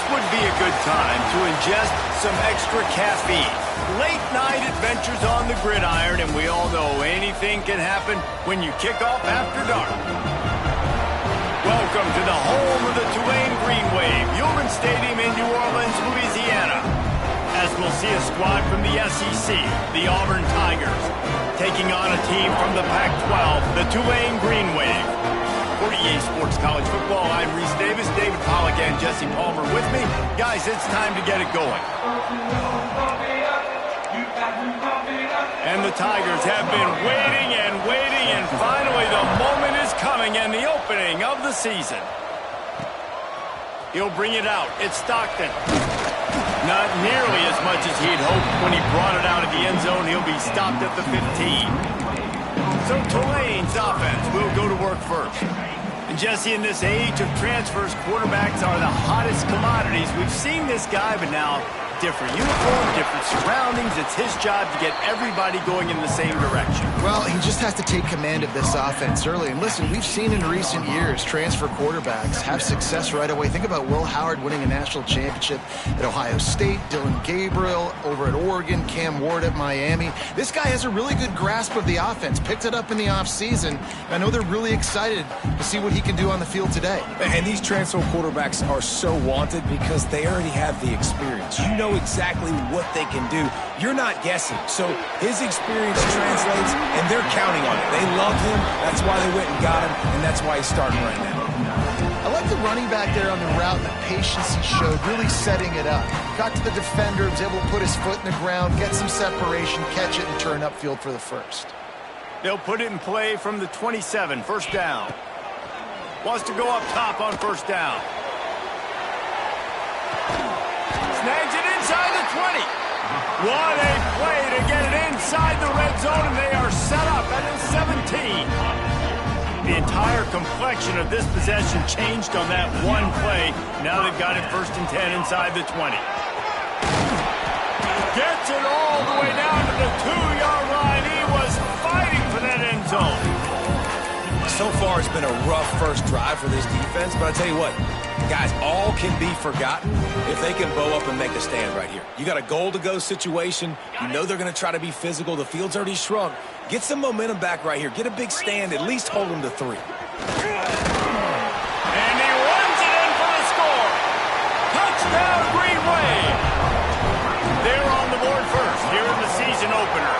would be a good time to ingest some extra caffeine. Late night adventures on the gridiron, and we all know anything can happen when you kick off after dark. Welcome to the home of the Tulane Green Wave, Auburn Stadium in New Orleans, Louisiana. As we'll see a squad from the SEC, the Auburn Tigers, taking on a team from the Pac-12, the Tulane Green Wave. For EA Sports College Football, I'm Reese Davis, David Pollack, and Jesse Palmer with me. Guys, it's time to get it going. And the Tigers have been waiting, and finally the moment is coming, and the opening of the season. He'll bring it out. It's Stockton. Not nearly as much as he'd hoped when he brought it out of the end zone. He'll be stopped at the 15. So Tulane's offense will go to work first. And Jesse, in this age of transfers, quarterbacks are the hottest commodities. We've seen this guy, but now different uniform, different surroundings. It's his job to get everybody going in the same direction. Well, he just has to take command of this offense early. And listen, we've seen in recent years transfer quarterbacks have success right away. Think about Will Howard winning a national championship at Ohio State, Dylan Gabriel over at Oregon, Cam Ward at Miami. This guy has a really good grasp of the offense, picked it up in the offseason. I know they're really excited to see what he can do on the field today. And these transfer quarterbacks are so wanted because they already have the experience. You know exactly what they can do. You're not guessing. So his experience translates, and they're counting on it. They love him. That's why they went and got him, and that's why he's starting right now. I like the running back there on the route and the patience he showed, really setting it up. Got to the defender, was able to put his foot in the ground, get some separation, catch it, and turn upfield for the first. They'll put it in play from the 27, first down. Wants to go up top on first down. Snags it inside the 20. What a play to get it inside the red zone, and they are set up at the 17. The entire complexion of this possession changed on that one play. Now they've got it first and 10 inside the 20. Gets it all the way down to the 2-yard line. He was fighting for that end zone. So far, it's been a rough first drive for this defense, but I tell you what, guys, all can be forgotten if they can bow up and make a stand right here. You got a goal-to-go situation. You know they're going to try to be physical. The field's already shrunk. Get some momentum back right here. Get a big stand. At least hold them to 3. And he runs it in for the score. Touchdown, Green Wave. They're on the board first here in the season opener.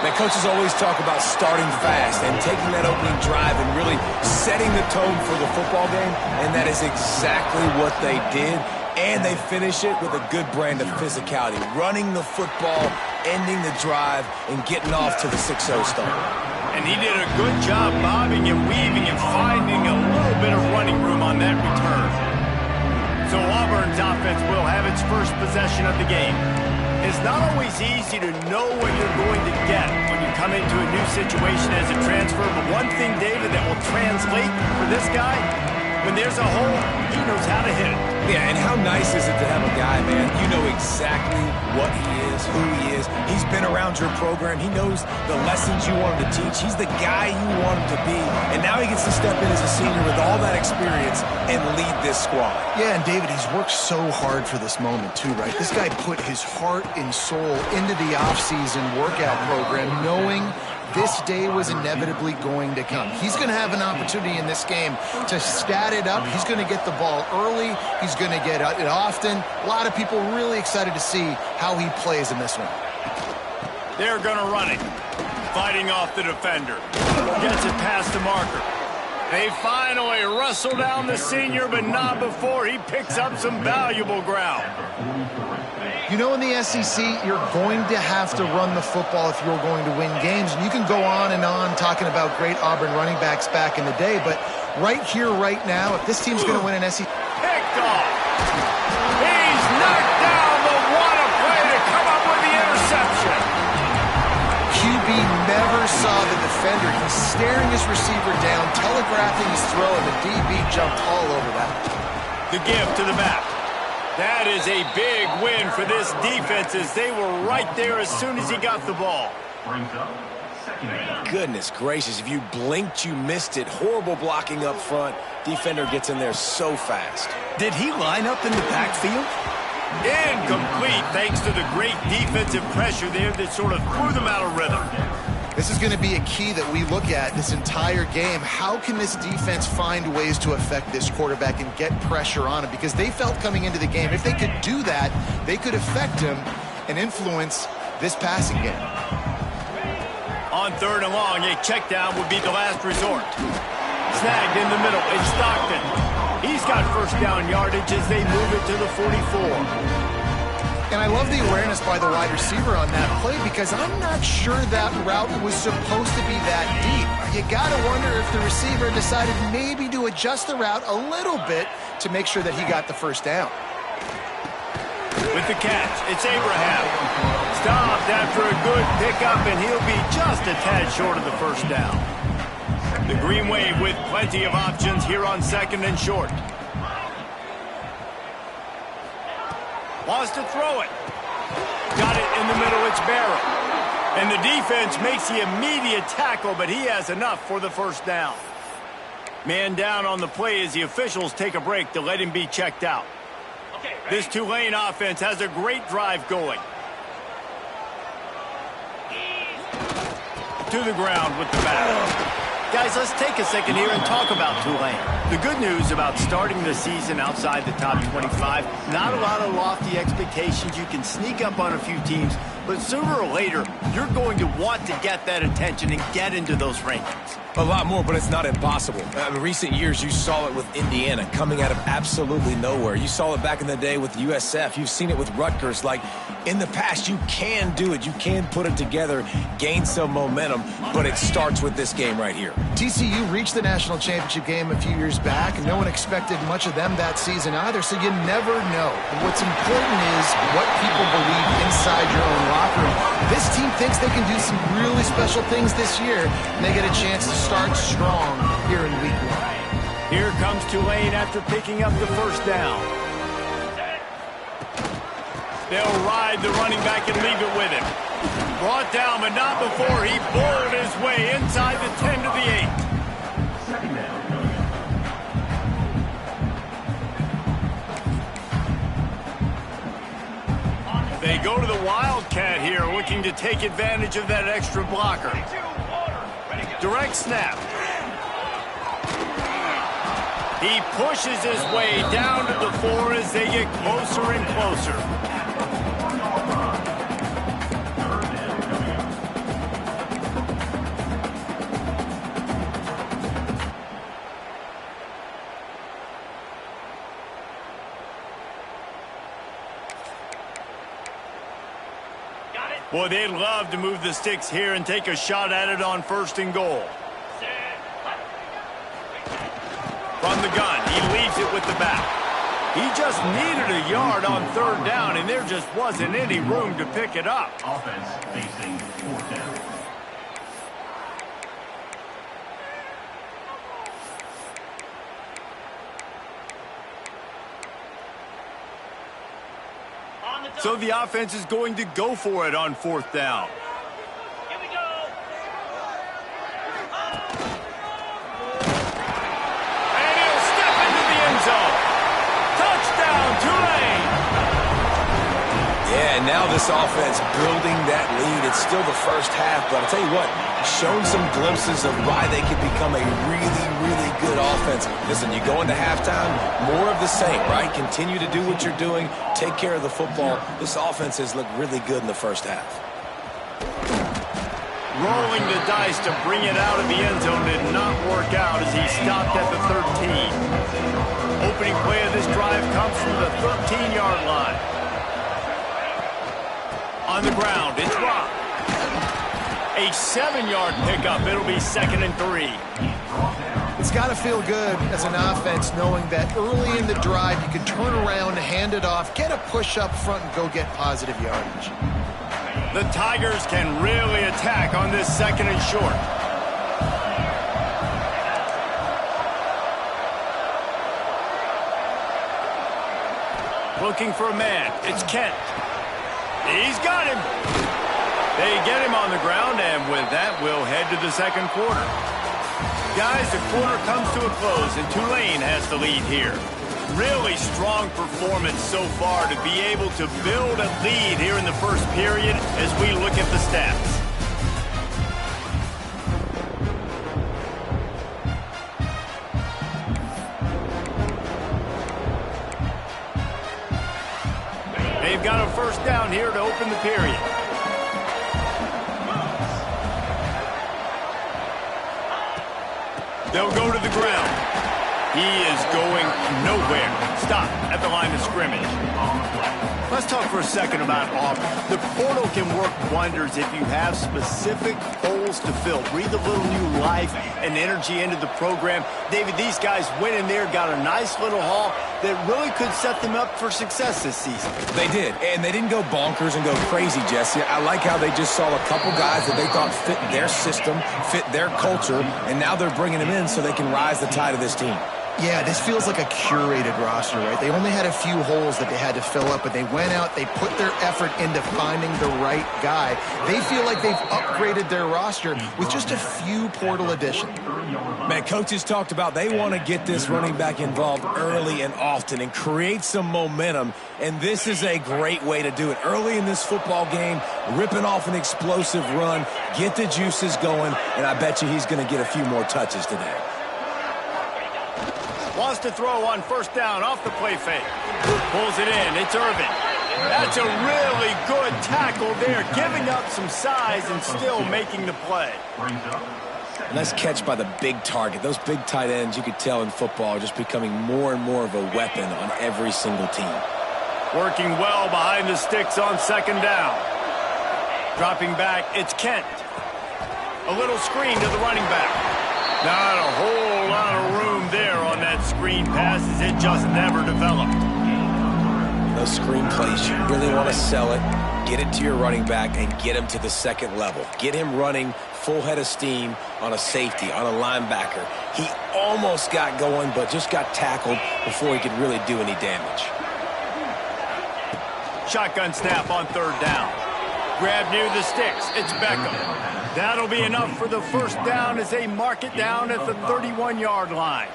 Now, coaches always talk about starting fast and taking that opening drive and really setting the tone for the football game, and that is exactly what they did, and they finish it with a good brand of physicality, running the football, ending the drive, and getting off to the 6-0 start. And he did a good job bobbing and weaving and finding a little bit of running room on that return. So Auburn's offense will have its first possession of the game. It's not always easy to know what you're going to get when you come into a new situation as a transfer, but one thing, David, that will translate for this guy, when there's a hole, he knows how to hit it. Yeah, and how nice is it to have a guy, man, you know exactly what he is, who he is. He's been around your program. He knows the lessons you want him to teach. He's the guy you want him to be, and now he gets to step in as a senior with all that experience and lead this squad. Yeah, and David, he's worked so hard for this moment too, right? This guy put his heart and soul into the offseason workout program, knowing this day was inevitably going to come. He's going to have an opportunity in this game to stat it up. He's going to get the ball early. He's going to get it often. A lot of people really excited to see how he plays in this one. They're going to run it. Fighting off the defender. Gets it past the marker. They finally wrestle down the senior, but not before he picks up some valuable ground. You know, in the SEC, you're going to have to run the football if you're going to win games. And you can go on and on talking about great Auburn running backs back in the day, but right here, right now, if this team's going to win an SEC... Picked off. He's knocked down, but what a play to come up with the interception. QB never saw the defender. He's staring his receiver down, telegraphing his throw, and the DB jumped all over that. The give to the back. That is a big win for this defense as they were right there as soon as he got the ball. Brings up Goodness gracious, if you blinked, you missed it. Horrible blocking up front. Defender gets in there so fast. Did he line up in the backfield? Incomplete, thanks to the great defensive pressure there that sort of threw them out of rhythm. This is going to be a key that we look at this entire game. How can this defense find ways to affect this quarterback and get pressure on him? Because they felt coming into the game, if they could do that, they could affect him and influence this passing game. On 3rd and long, a check down would be the last resort. Snagged in the middle, it's Stockton. He's got first down yardage as they move it to the 44. And I love the awareness by the wide receiver on that play because I'm not sure that route was supposed to be that deep. You got to wonder if the receiver decided maybe to adjust the route a little bit to make sure that he got the first down. With the catch, it's Abraham. Stopped after a good pickup, and he'll be just a tad short of the first down. The Green Wave with plenty of options here on 2nd and short. Wants to throw it. Got it in the middle, it's Barrow. And the defense makes the immediate tackle, but he has enough for the first down. Man down on the play as the officials take a break to let him be checked out. This Tulane offense has a great drive going. To the ground with the bat. Guys, let's take a second here and talk about Tulane. The good news about starting the season outside the top 25, not a lot of lofty expectations. You can sneak up on a few teams, but sooner or later, you're going to want to get that attention and get into those rankings. A lot more, but it's not impossible. In recent years, you saw it with Indiana coming out of absolutely nowhere. You saw it back in the day with USF. You've seen it with Rutgers. Like, in the past, you can do it. You can put it together, gain some momentum, but it starts with this game right here. TCU reached the national championship game a few years back, and no one expected much of them that season either, so you never know. And what's important is what people believe inside your own locker room. This team thinks they can do some really special things this year, and they get a chance to start strong here in week 1. Here comes Tulane after picking up the first down. They'll ride the running back and leave it with him. Brought down, but not before he bowled his way inside the 10 to the 8. They go to the Wildcat here, looking to take advantage of that extra blocker. Direct snap. He pushes his way down to the 4 as they get closer and closer. Boy, they'd love to move the sticks here and take a shot at it on 1st and goal. From the gun, he leaves it with the back. He just needed a yard on 3rd down, and there just wasn't any room to pick it up. Offense facing 4th down. So the offense is going to go for it on 4th down. Here we go. And he'll step into the end zone. Touchdown, Tulane! Yeah, and now this offense building that lead. It's still the first half, but I'll tell you what, shown some glimpses of why they could become a really, really good offense. Listen, you go into halftime, more of the same, right? Continue to do what you're doing, take care of the football. This offense has looked really good in the first half. Rolling the dice to bring it out of the end zone did not work out as he stopped at the 13. Opening play of this drive comes from the 13-yard line. On the ground, it's Rock. A 7-yard pickup. It'll be 2nd and 3. It's got to feel good as an offense knowing that early in the drive you can turn around, hand it off, get a push up front, and go get positive yardage. The Tigers can really attack on this 2nd and short. Looking for a man. It's Kent. He's got him. They get him on the ground, and with that, we'll head to the second quarter. Guys, the quarter comes to a close, and Tulane has the lead here. Really strong performance so far to be able to build a lead here in the first period as we look at the stats. They've got a first down here to open the period. They'll go to the ground. He is going nowhere. Stop at the line of scrimmage. Let's talk for a second about Auburn. The portal can work wonders if you have specific holes to fill. Breathe a little new life and energy into the program. David, these guys went in there, got a nice little haul that really could set them up for success this season. They did, and they didn't go bonkers and go crazy, Jesse. I like how they just saw a couple guys that they thought fit their system, fit their culture, and now they're bringing them in so they can rise the tide of this team. Yeah, this feels like a curated roster, right? They only had a few holes that they had to fill up, but they went out, they put their effort into finding the right guy. They feel like they've upgraded their roster with just a few portal additions. Man, coaches talked about they want to get this running back involved early and often and create some momentum, and this is a great way to do it. Early in this football game, ripping off an explosive run, get the juices going, and I bet you he's going to get a few more touches today. Wants to throw on first down off the play fake. Pulls it in. It's Irvin. That's a really good tackle there, giving up some size and still making the play. Nice catch by the big target. Those big tight ends, you could tell in football, are just becoming more and more of a weapon on every single team. Working well behind the sticks on second down. Dropping back, it's Kent. A little screen to the running back. Not a whole lot of room there on that screen pass as it just never developed. Those screen plays, you really want to sell it, get it to your running back, and get him to the second level. Get him running full head of steam on a safety, on a linebacker. He almost got going, but just got tackled before he could really do any damage. Shotgun snap on third down. Grab near the sticks. It's Beckham. That'll be enough for the first down as they mark it down at the 31-yard line.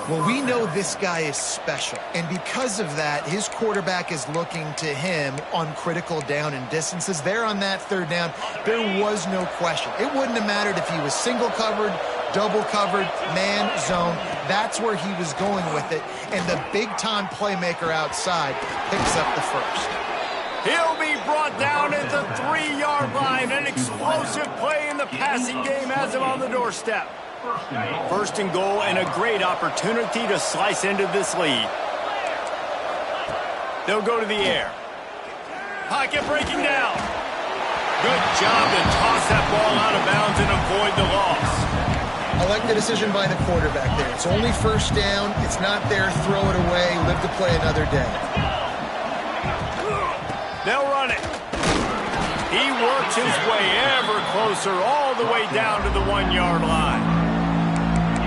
Well, we know this guy is special, and because of that, his quarterback is looking to him on critical down and distances. There on that third down, there was no question. It wouldn't have mattered if he was single covered, double covered, man, zone. That's where he was going with it, and the big-time playmaker outside picks up the first. He'll be brought down at the 3-yard line. An explosive play in the passing game has him on the doorstep. First and goal, and a great opportunity to slice into this lead. They'll go to the air. Pocket breaking down. Good job to toss that ball out of bounds and avoid the loss. I like the decision by the quarterback there. It's only first down. It's not there. Throw it away. Live to play another day. They'll run it. He works his way ever closer all the way down to the 1-yard line.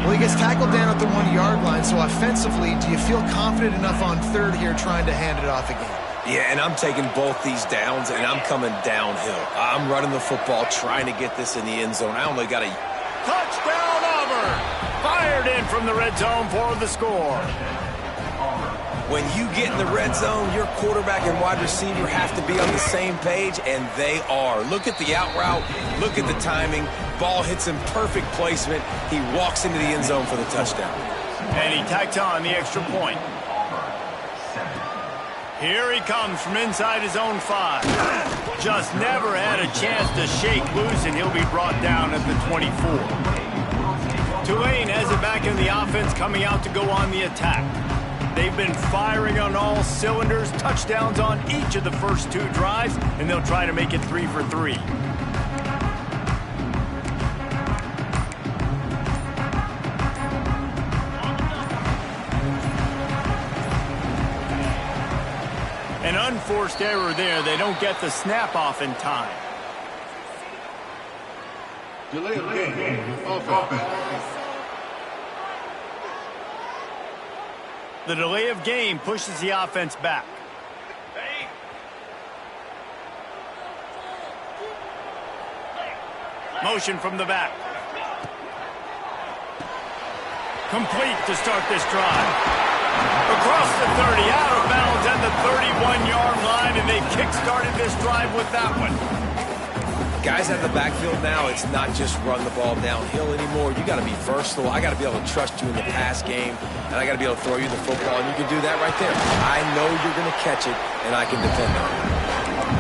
Well, he gets tackled down at the 1-yard line, so offensively, do you feel confident enough on third here trying to hand it off again? Yeah, and I'm taking both these downs, and I'm coming downhill. I'm running the football, trying to get this in the end zone. I only got a... Touchdown, Auburn! Fired in from the red zone for the score. When you get in the red zone, your quarterback and wide receiver have to be on the same page, and they are. Look at the out route. Look at the timing. Ball hits him, perfect placement. He walks into the end zone for the touchdown. And he tacks on the extra point. Here he comes from inside his own 5. Just never had a chance to shake loose, and he'll be brought down at the 24. Tulane has it back in the offense, coming out to go on the attack. They've been firing on all cylinders, touchdowns on each of the first 2 drives, and they'll try to make it 3 for 3. An unforced error there. They don't get the snap off in time. Delay of game. Offense. The delay of game pushes the offense back. Motion from the back. Complete to start this drive. Across the 30, out of bounds at the 31-yard line, and they've kick-started this drive with that one. Guys out of the backfield now, it's not just run the ball downhill anymore. You got to be versatile. I got to be able to trust you in the pass game, and I got to be able to throw you the football, and you can do that right there. I know you're going to catch it, and I can defend on it.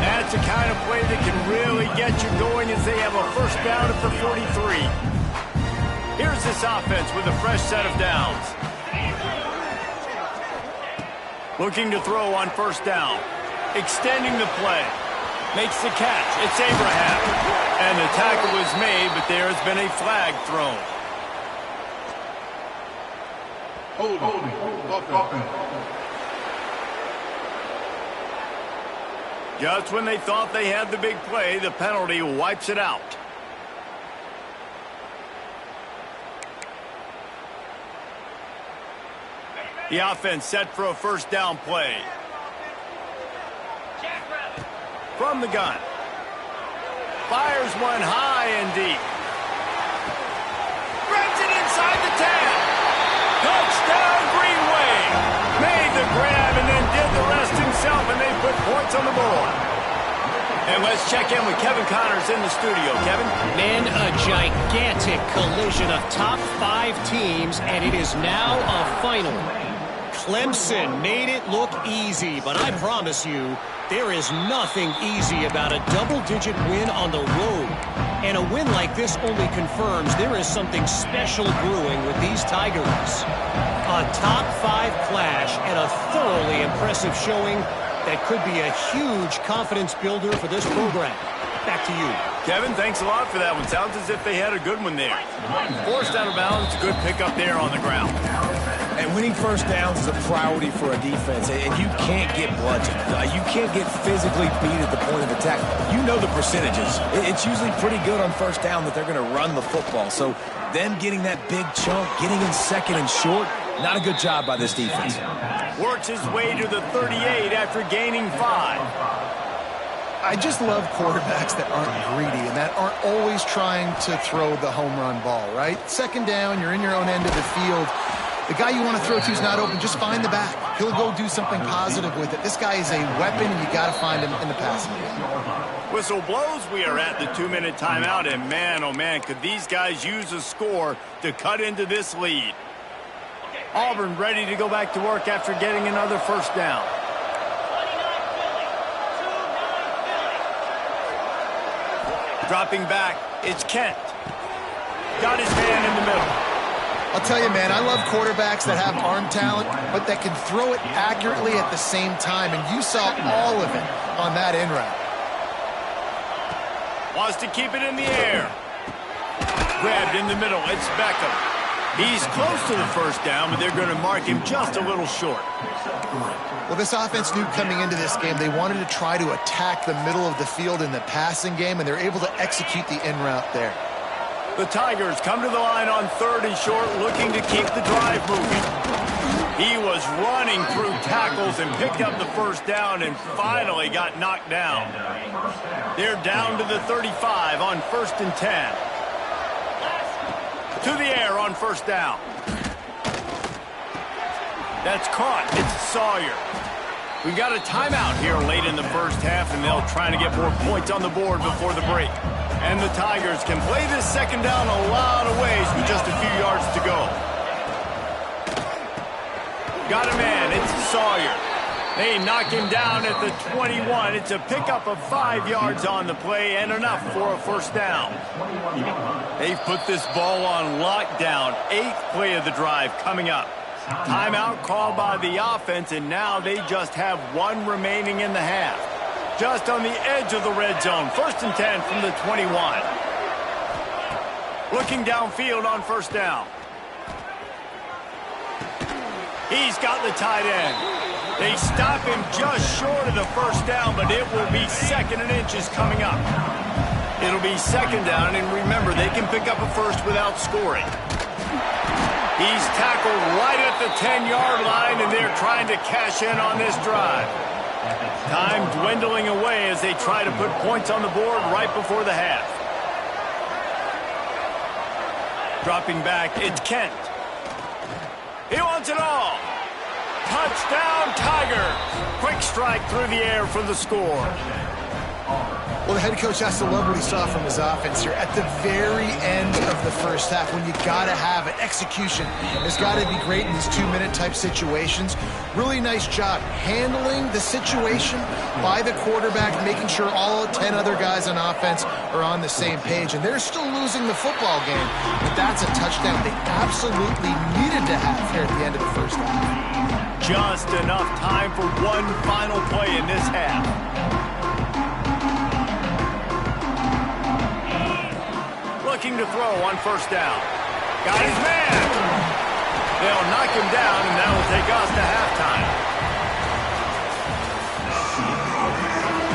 That's the kind of play that can really get you going as they have a first down at the 43. Here's this offense with a fresh set of downs. Looking to throw on first down. Extending the play. Makes the catch. It's Abraham. And the tackle is made, but there has been a flag thrown. Holding. Offense. Just when they thought they had the big play, the penalty wipes it out. The offense set for a first down play. From the gun. Fires one high and deep. Grabs it inside the 10. Touchdown, Green Bay. Made the grab and then did the rest himself, and they put points on the board. And let's check in with Kevin Connors in the studio. Kevin? Man, a gigantic collision of top 5 teams, and it is now a final. Clemson made it look easy, but I promise you, there is nothing easy about a double-digit win on the road. And a win like this only confirms there is something special brewing with these Tigers. A top 5 clash and a thoroughly impressive showing that could be a huge confidence builder for this program. Back to you. Kevin, thanks a lot for that one. Sounds as if they had a good one there. Forced out of bounds, good pickup there on the ground. And winning first downs is a priority for a defense, and you can't get bludgeoned. You can't get physically beat at the point of attack. You know the percentages. It's usually pretty good on first down that they're going to run the football. So them getting that big chunk, getting in second and short, not a good job by this defense. Works his way to the 38 after gaining 5. I just love quarterbacks that aren't greedy and that aren't always trying to throw the home run ball, right? Second down, you're in your own end of the field. The guy you want to throw to is not open. Just find the back. He'll go do something positive with it. This guy is a weapon, and you got to find him in the passing game. Whistle blows. We are at the 2-minute timeout, and man, oh man, could these guys use a score to cut into this lead. Auburn ready to go back to work after getting another first down. Dropping back, it's Kent. Got his man in the middle. I'll tell you, man, I love quarterbacks that have arm talent, but that can throw it accurately at the same time, and you saw all of it on that in route. Wants to keep it in the air. Grabbed in the middle, it's Beckham. He's close to the first down, but they're going to mark him just a little short. Well, this offense knew coming into this game they wanted to try to attack the middle of the field in the passing game, and they're able to execute the in route there. The Tigers come to the line on 3rd and short, looking to keep the drive moving. He was running through tackles and picked up the first down and finally got knocked down. They're down to the 35 on 1st and 10. To the air on first down. That's caught. It's Sawyer. We've got a timeout here late in the first half, and they'll try to get more points on the board before the break. And the Tigers can play this second down a lot of ways with just a few yards to go. Got a man. It's Sawyer. They knock him down at the 21. It's a pickup of 5 yards on the play and enough for a first down. They've put this ball on lockdown. 8th play of the drive coming up. Timeout called by the offense, and now they just have 1 remaining in the half. Just on the edge of the red zone. 1st and 10 from the 21. Looking downfield on first down. He's got the tight end. They stop him just short of the first down, but it will be 2nd and inches coming up. It'll be 2nd down, and remember, they can pick up a first without scoring. He's tackled right at the 10-yard line, and they're trying to cash in on this drive. Time dwindling away as they try to put points on the board right before the half. Dropping back, it's Kent. He wants it all. Touchdown, Tigers. Quick strike through the air for the score. Well, the head coach has to love what he saw from his offense here at the very end of the first half when you got to have it. Execution has got to be great in these 2-minute type situations. Really nice job handling the situation by the quarterback, making sure all 10 other guys on offense are on the same page. And they're still losing the football game, but that's a touchdown they absolutely needed to have here at the end of the first half. Just enough time for one final play in this half. Looking to throw on first down. Got his man. They'll knock him down, and that will take us to halftime.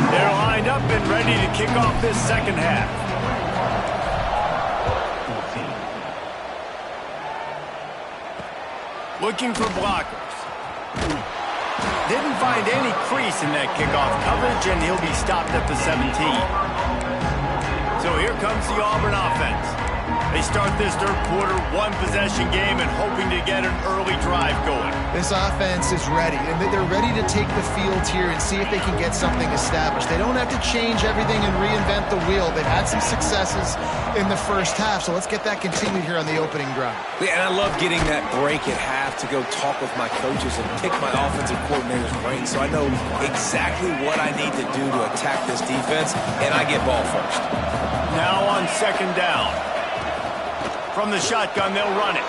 They're lined up and ready to kick off this second half. Looking for blockers. Didn't find any crease in that kickoff coverage, and he'll be stopped at the 17. So here comes the Auburn offense. They start this third quarter one-possession game and hoping to get an early drive going. This offense is ready, and they're ready to take the field here and see if they can get something established. They don't have to change everything and reinvent the wheel. They've had some successes in the first half, so let's get that continued here on the opening drive. Yeah, and I love getting that break at half to go talk with my coaches and pick my offensive coordinator's brain so I know exactly what I need to do to attack this defense, and I get ball first. Now on second down. From the shotgun, they'll run it.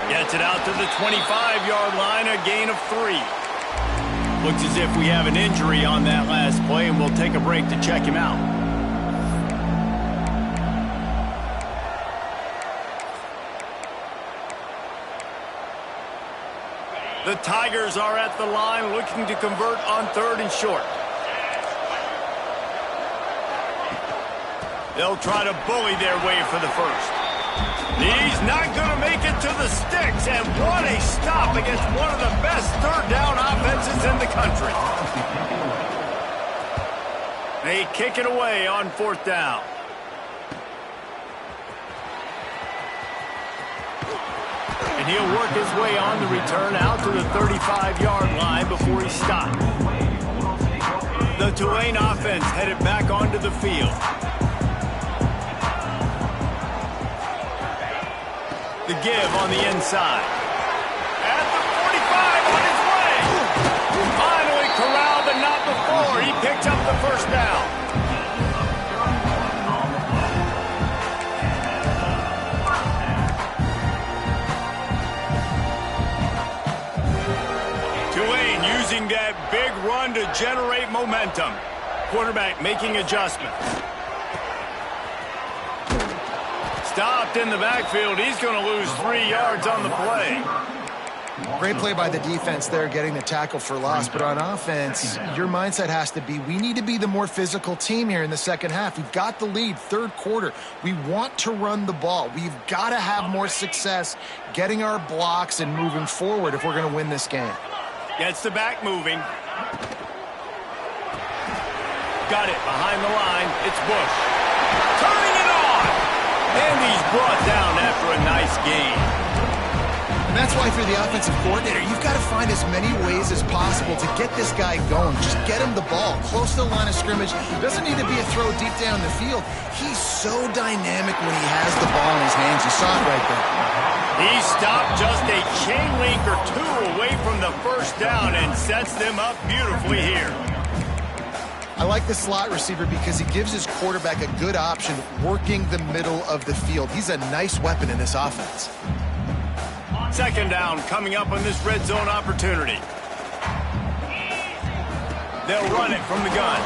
Gets it out to the 25-yard line, a gain of 3. Looks as if we have an injury on that last play, and we'll take a break to check him out. The Tigers are at the line looking to convert on 3rd and short. They'll try to bully their way for the first. He's not going to make it to the sticks, and what a stop against one of the best third down offenses in the country. They kick it away on 4th down. And he'll work his way on the return out to the 35-yard line before he's stopped. The Tulane offense headed back onto the field. The give on the inside. At the 45 on his way. Finally corralled, but not before. He picked up the first down. Tulane using that big run to generate momentum. Quarterback making adjustments. Stopped in the backfield. He's going to lose 3 yards on the play. Great play by the defense there, getting the tackle for loss. But on offense, your mindset has to be, we need to be the more physical team here in the second half. We've got the lead, third quarter. We want to run the ball. We've got to have more success getting our blocks and moving forward if we're going to win this game. Gets the back moving. Got it behind the line. It's Bush. Turning it on. And he's brought down after a nice game. And that's why, for the offensive coordinator, you've got to find as many ways as possible to get this guy going. Just get him the ball close to the line of scrimmage. Doesn't need to be a throw deep down the field. He's so dynamic when he has the ball in his hands. You saw it right there. He stopped just a chain link or 2 away from the first down and sets them up beautifully here. I like the slot receiver because he gives his quarterback a good option working the middle of the field. He's a nice weapon in this offense. Second down coming up on this red zone opportunity. They'll run it from the gun.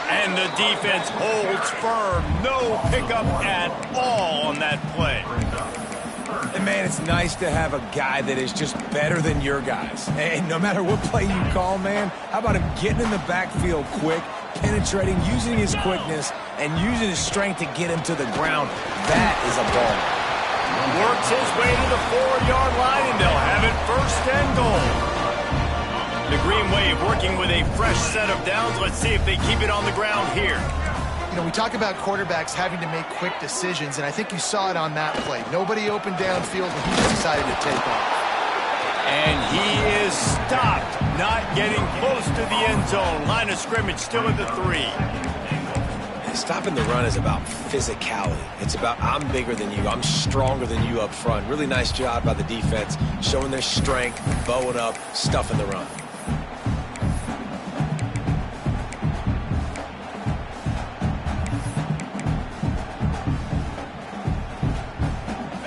And the defense holds firm. No pickup at all on that play. And, man, it's nice to have a guy that is just better than your guys. And no matter what play you call, man, how about him getting in the backfield quick, penetrating, using his quickness, and using his strength to get him to the ground? That is a ball. Works his way to the 4-yard line, and they'll have it 1st and goal. The Green Wave working with a fresh set of downs. Let's see if they keep it on the ground here. You know, we talk about quarterbacks having to make quick decisions, and I think you saw it on that play. Nobody open downfield when he decided to take off. And he is stopped, not getting close to the end zone. Line of scrimmage still at the 3. Stopping the run is about physicality. It's about I'm bigger than you, I'm stronger than you up front. Really nice job by the defense, showing their strength, bowing up, stuffing the run.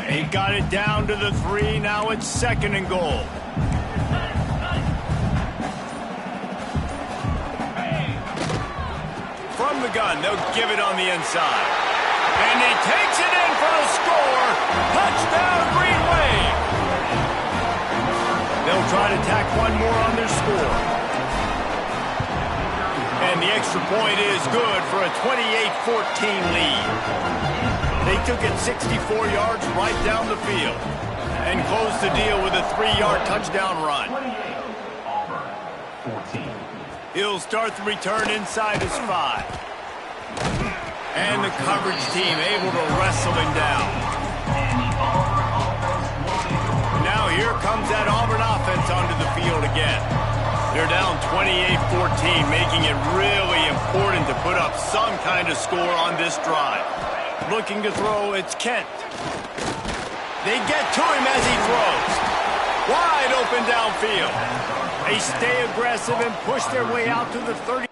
They got it down to the 3. Now it's 2nd and goal. From the gun, they'll give it on the inside. And he takes it in for the score. Touchdown, Green Wave. They'll try to tack one more on their score. And the extra point is good for a 28-14 lead. They took it 64 yards right down the field and closed the deal with a 3-yard touchdown run. Auburn, 14. He'll start the return inside his 5. And the coverage team able to wrestle him down. Now here comes that Auburn offense onto the field again. They're down 28-14, making it really important to put up some kind of score on this drive. Looking to throw, it's Kent. They get to him as he throws. Wide open downfield. They stay aggressive and push their way out to the 30.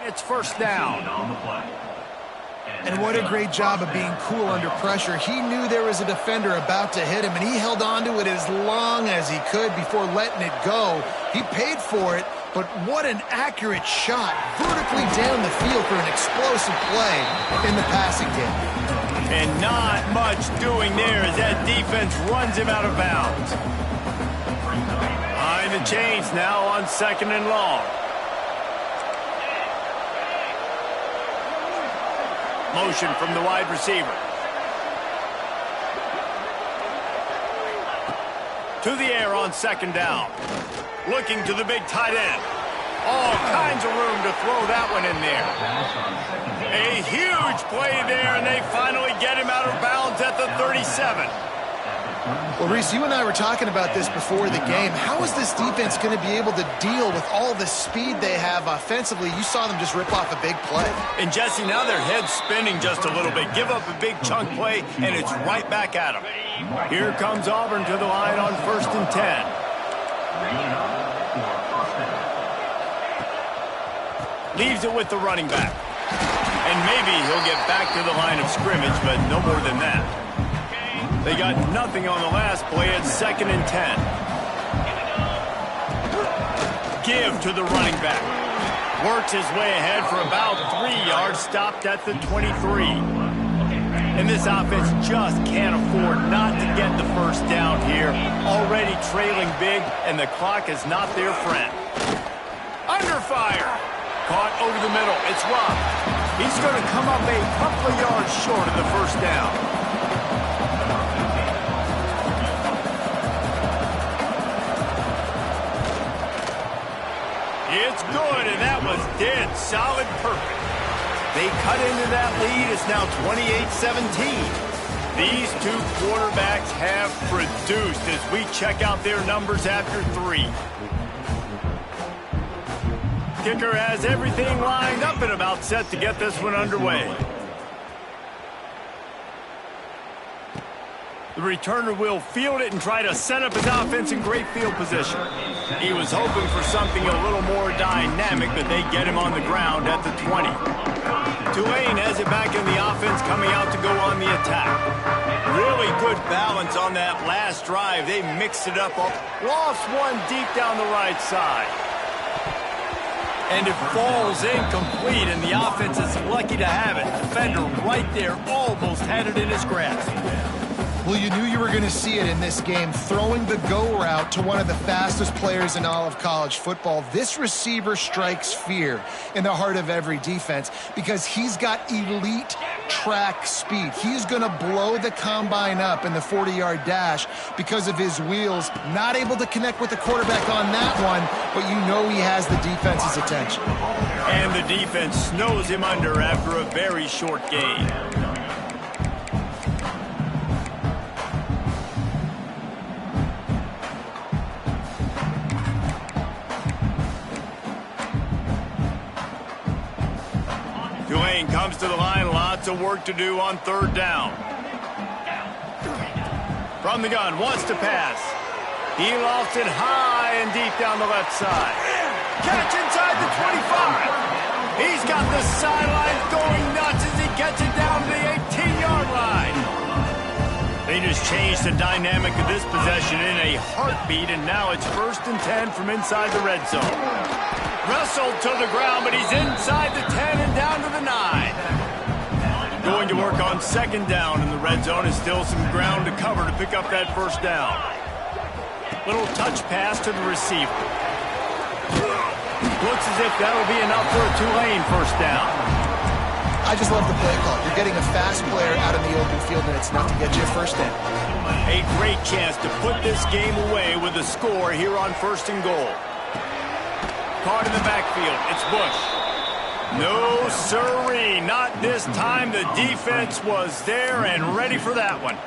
It's 1st down. And what a great job of being cool under pressure. He knew there was a defender about to hit him, and he held on to it as long as he could before letting it go. He paid for it, but what an accurate shot vertically down the field for an explosive play in the passing game. And not much doing there as that defense runs him out of bounds. Behind the chains now on 2nd and long. Motion from the wide receiver. To the air on 2nd down. Looking to the big tight end. All kinds of room to throw that one in there. A huge play there, and they finally get him out of bounds at the 37. Well, Reese, you and I were talking about this before the game. How is this defense going to be able to deal with all the speed they have offensively? You saw them just rip off a big play. And, Jesse, now their head's spinning just a little bit. Give up a big chunk play, and it's right back at them. Here comes Auburn to the line on 1st and 10. Leaves it with the running back. And maybe he'll get back to the line of scrimmage, but no more than that. They got nothing on the last play at 2nd and 10. Give to the running back. Works his way ahead for about 3 yards, stopped at the 23. And this offense just can't afford not to get the 1st down here. Already trailing big, and the clock is not their friend. Under fire. Caught over the middle. It's Robb. He's going to come up a couple of yards short of the 1st down. It's good, and that was dead solid perfect. They cut into that lead. It's now 28-17. These two quarterbacks have produced as we check out their numbers after 3. Kicker has everything lined up and about set to get this one underway. The returner will field it and try to set up his offense in great field position. He was hoping for something a little more dynamic, but they get him on the ground at the 20. Tulane has it back in the offense, coming out to go on the attack. Really good balance on that last drive. They mixed it up, lost one deep down the right side. And it falls incomplete, and the offense is lucky to have it. Defender right there almost had it in his grasp. Well, you knew you were going to see it in this game, throwing the go route to one of the fastest players in all of college football. This receiver strikes fear in the heart of every defense because he's got elite track speed. He's going to blow the combine up in the 40-yard dash because of his wheels. Not able to connect with the quarterback on that one, but you know he has the defense's attention. And the defense snows him under after a very short gain. Tulane comes to the line, lots of work to do on third down. From the gun, wants to pass. He lost it high and deep down the left side. Catch inside the 25. He's got the sidelines going nuts as he gets it down to the 18-yard line. They just changed the dynamic of this possession in a heartbeat, and now it's 1st and 10 from inside the red zone. Wrestled to the ground, but he's inside the 10 and down to the 9. Going to work on 2nd down in the red zone. Is still some ground to cover to pick up that 1st down. Little touch pass to the receiver. Looks as if that'll be enough for a Tulane 1st down. I just love the play call. You're getting a fast player out in the open field, and it's enough to get you a 1st down. A great chance to put this game away with a score here on 1st and goal. Caught in the backfield. It's Bush. No, sirree. Not this time. The defense was there and ready for that one.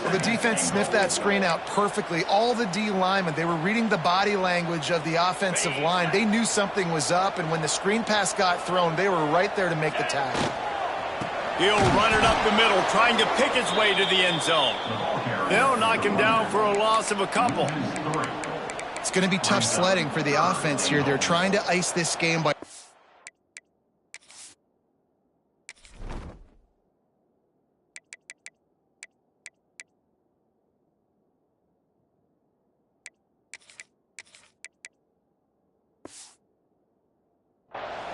Well, the defense sniffed that screen out perfectly. All the D linemen, they were reading the body language of the offensive line. They knew something was up, and when the screen pass got thrown, they were right there to make the tackle. He'll run it up the middle, trying to pick his way to the end zone. They'll knock him down for a loss of a couple. It's going to be tough sledding for the offense here. They're trying to ice this game by...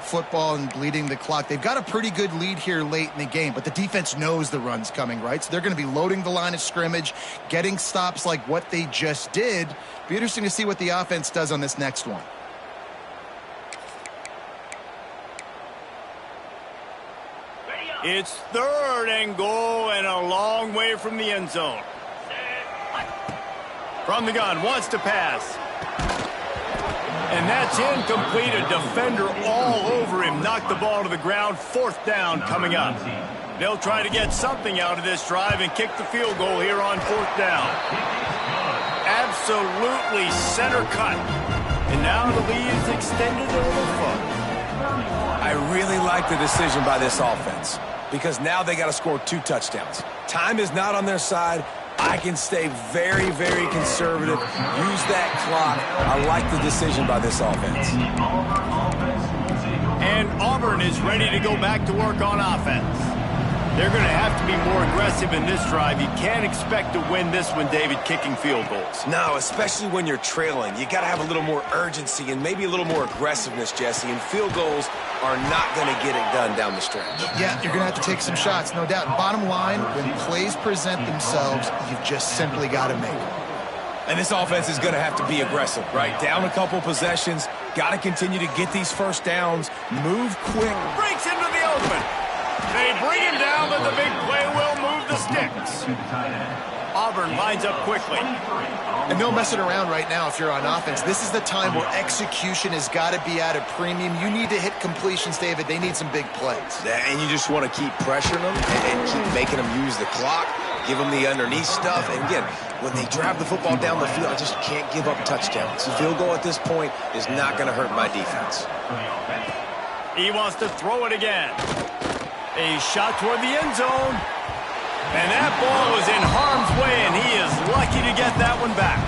football and bleeding the clock. They've got a pretty good lead here late in the game, but the defense knows the run's coming, right? So they're going to be loading the line of scrimmage, getting stops like what they just did. Be interesting to see what the offense does on this next one. It's 3rd and goal and a long way from the end zone. From the gun, wants to pass. And that's incomplete. A defender all over him. Knocked the ball to the ground. 4th down coming up. They'll try to get something out of this drive and kick the field goal here on 4th down. Absolutely center cut. And now the lead is extended a little further. I really like the decision by this offense because now they got to score 2 touchdowns. Time is not on their side. I can stay very, very conservative, use that clock. I like the decision by this offense. And Auburn is ready to go back to work on offense. They're going to have to be more aggressive in this drive. You can't expect to win this one, David, kicking field goals. No, especially when you're trailing. You got to have a little more urgency and maybe a little more aggressiveness, Jesse, and field goals are not going to get it done down the stretch. Yeah, you're going to have to take some shots, no doubt. Bottom line, when plays present themselves, you've just simply got to make them. And this offense is going to have to be aggressive, right? Down a couple possessions, got to continue to get these 1st downs, move quick. Breaks into the open. They bring him down, but the big play will move the sticks. Auburn lines up quickly. And no messing around right now if you're on offense. This is the time where execution has got to be at a premium. You need to hit completions, David. They need some big plays. And you just want to keep pressuring them and keep making them use the clock, give them the underneath stuff. And again, when they drive the football down the field, I just can't give up touchdowns. The field goal at this point is not going to hurt my defense. He wants to throw it again. A shot toward the end zone. And that ball was in harm's way, and he is lucky to get that one back.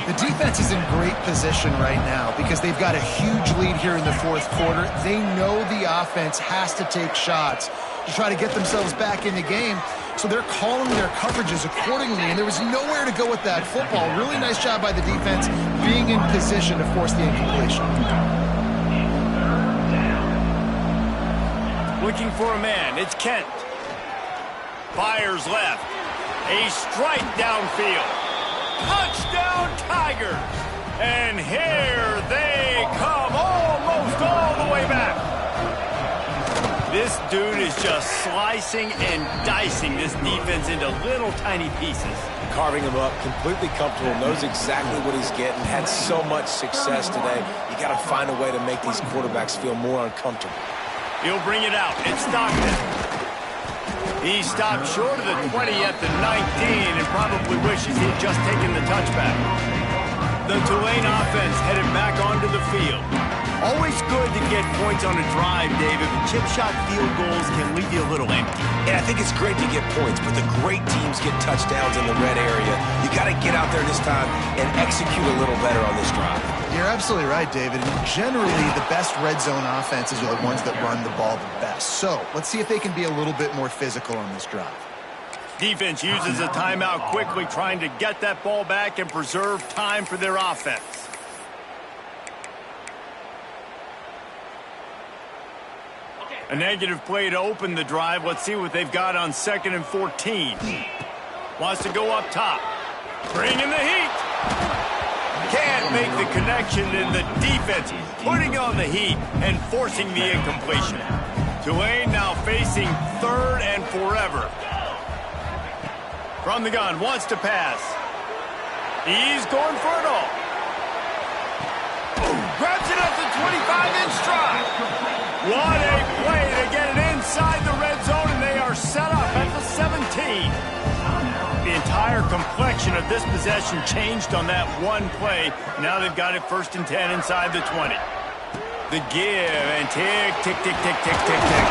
The defense is in great position right now because they've got a huge lead here in the fourth quarter. They know the offense has to take shots to try to get themselves back in the game. So they're calling their coverages accordingly, and there was nowhere to go with that football. Really nice job by the defense being in position to force the incompletion. Looking for a man. It's Kent. Fires left. A strike downfield. Touchdown Tigers. And here they come almost all the way back. This dude is just slicing and dicing this defense into little tiny pieces. Carving him up, completely comfortable, knows exactly what he's getting, had so much success today. You got to find a way to make these quarterbacks feel more uncomfortable. He'll bring it out. It's Stockton. He stopped short of the 20 at the 19 and probably wishes he'd just taken the touchback. The Tulane offense headed back onto the field. Always good to get points on a drive, David, but chip shot field goals can leave you a little empty. And I think it's great to get points, but the great teams get touchdowns in the red area. You got to get out there this time and execute a little better on this drive. You're absolutely right, David. And generally, the best red zone offenses are the ones that run the ball the best. So let's see if they can be a little bit more physical on this drive. Defense uses a timeout quickly, trying to get that ball back and preserve time for their offense. A negative play to open the drive. Let's see what they've got on 2nd and 14. Wants to go up top. Bringing the heat. Can't make the connection in the defense, putting on the heat and forcing the incompletion. Tulane now facing 3rd and forever. From the gun, wants to pass. He's going for it all. Grabs it at the 25-inch stride. What a play to get it inside the red zone, and they are set up at the 17. The entire complexion of this possession changed on that one play. Now they've got it 1st and 10 inside the 20. The give, and tick, tick, tick, tick, tick, tick, tick.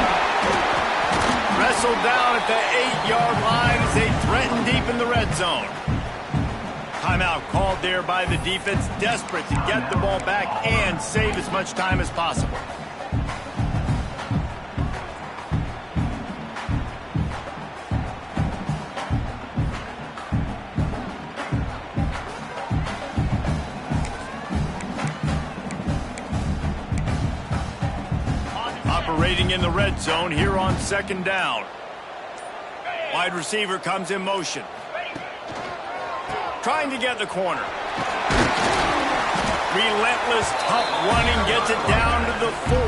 Wrestled down at the 8-yard line as they threaten deep in the red zone. Timeout called there by the defense, desperate to get the ball back and save as much time as possible. Operating in the red zone here on 2nd down. Wide receiver comes in motion. Trying to get the corner. Relentless, tough running, gets it down to the 4.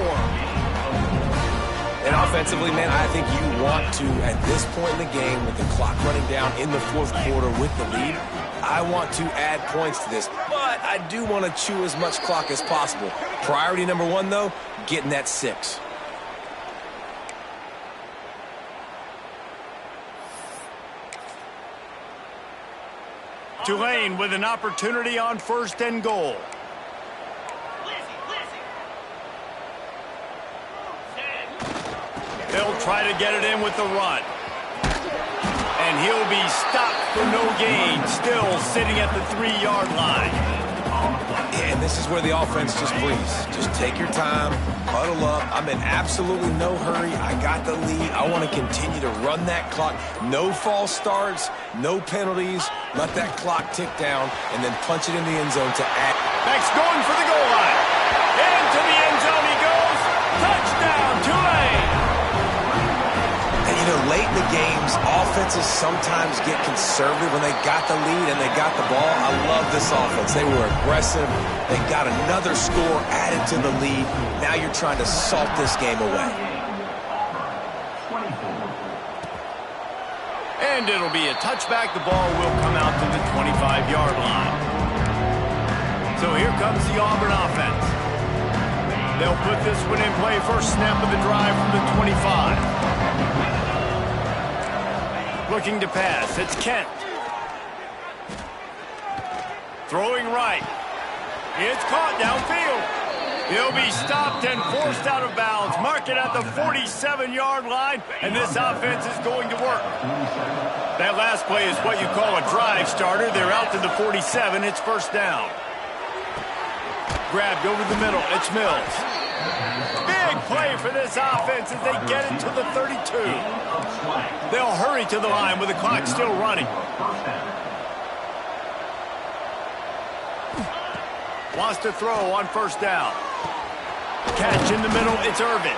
And offensively, man, I think you want to, at this point in the game, with the clock running down in the 4th quarter with the lead, I want to add points to this, but I do want to chew as much clock as possible. Priority number 1, though, getting that 6. Tulane with an opportunity on 1st and goal. They'll try to get it in with the run. And he'll be stopped for no gain, still sitting at the 3-yard line. And this is where the offense just breathes. Just take your time, huddle up. I'm in absolutely no hurry. I got the lead. I want to continue to run that clock. No false starts, no penalties. Let that clock tick down and then punch it in the end zone to add. Beck's going for the goal line. Into the end zone he goes. Touchdown, Tulane. And, you know, late in the games, offenses sometimes get conservative when they got the lead and they got the ball. I love this offense. They were aggressive. They got another score added to the lead. Now you're trying to salt this game away. And it'll be a touchback. The ball will come out to the 25-yard line. So here comes the Auburn offense. They'll put this one in play. First snap of the drive from the 25. Looking to pass. It's Kent. Throwing right. It's caught downfield. He'll be stopped and forced out of bounds. Mark it at the 47-yard line, and this offense is going to work. That last play is what you call a drive starter. They're out to the 47. It's first down. Grabbed over the middle. It's Mills. Big play for this offense as they get it to the 32. They'll hurry to the line with the clock still running. Wants to throw on first down. Catch in the middle. It's Irvin.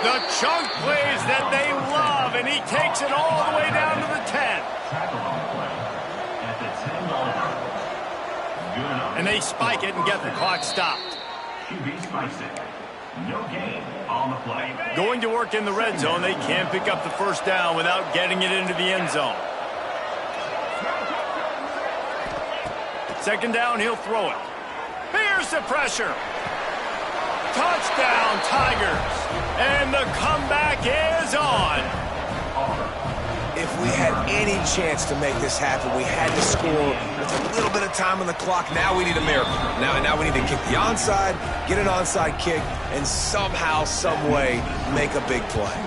The chunk plays that they love, and he takes it all the way down to the 10. And they spike it and get the clock stopped. Going to work in the red zone. They can't pick up the first down without getting it into the end zone. Second down, he'll throw it. Here's the pressure. Touchdown, Tigers. And the comeback is on. If we had any chance to make this happen, we had to score with a little bit of time on the clock. Now we need a miracle. Now we need to kick the onside, get an onside kick, and somehow, some way, make a big play.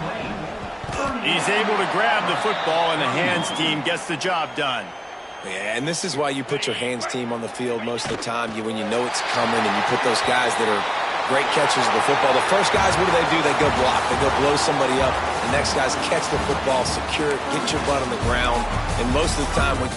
He's able to grab the football, and the hands team gets the job done. Yeah, and this is why you put your hands team on the field most of the time. When you know it's coming, and you put those guys that are great catchers of the football. The first guys, what do? They go block. They go blow somebody up. The next guys catch the football, secure it, get your butt on the ground. And most of the time, when